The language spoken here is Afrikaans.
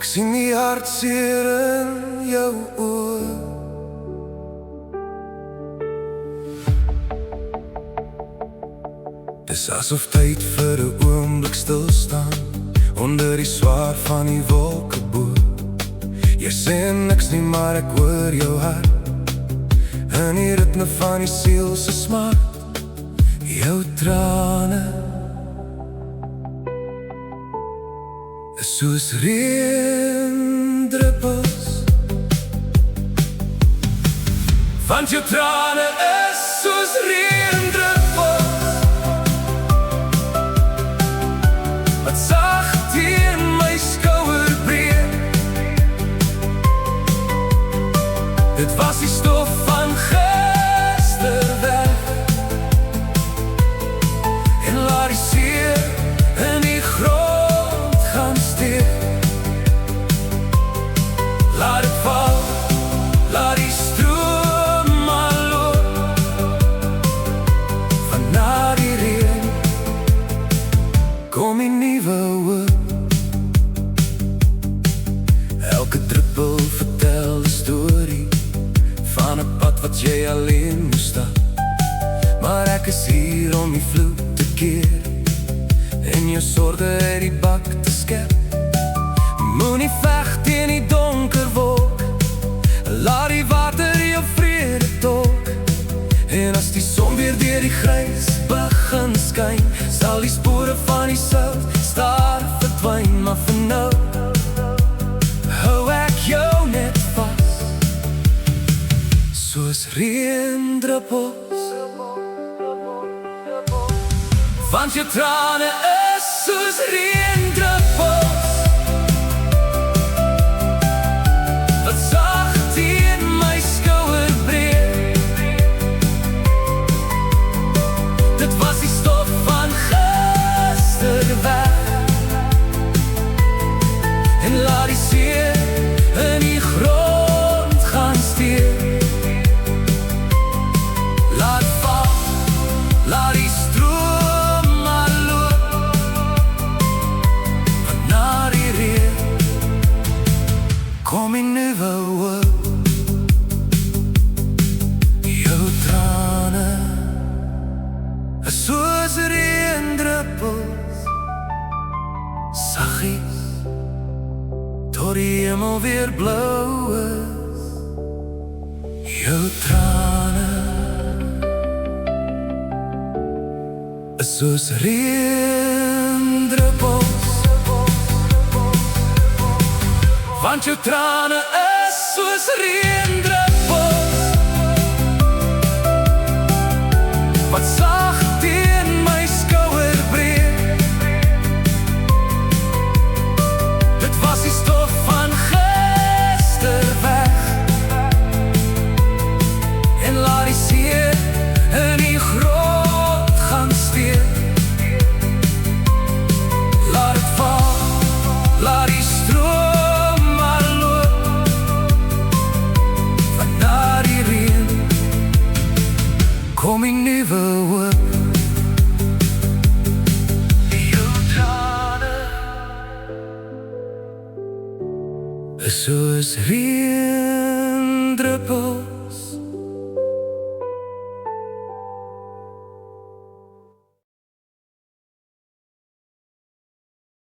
Ek sien die hartseer in jou oë. Dis asof tyd vir 'n oomblik stil staan onder die swaar van die wolke bo. Jy sê niks nie, maar ek hoor jou hart in die ritme van die siel se smart. Jou trane is soos reendruppels, want jou trane is soos reendruppels wat zacht teen my skouer breek. Dit was die stof van gister weg, en laat die seer in die grond gaan steek. Laat het val, laat die stroom maar loop, van na die reën kom die nuwe hoop. Elke druppel vertel 'n storie van 'n pad wat jy alleen moes stap, maar ek is hier om die vloed te keer en jou sorge uit die bak te skep. Moenie veg teen die donker wolk, laat die water jou vrede tolk. En as die son weer deur die grys begin skyn, sal die spore van die sout stadig verdwyn. Maar vir nou hou ek jou net vas, soos reendruppels, want jou trane is soos reendruppels wat zacht teen my skouer breek. Dit was die stof van gister weg, en laat die seer in die grond gaan steek. Laat val, laat die stroom maar loop, van na die reën kom die nuwe hoop. Jou trane is soos reendruppels, saggies tot die hemel weer blou is. Jou trane is soos reendruppels, want jou trane is soos reendruppels wat zacht teen my skouer breek. Dit was die stof van gister weg, en laat die seer in die grond gaan steek. Laat het val, laat die stroom maar loop, van na die reën kom die nuwe hoop. Jou trane is soos reën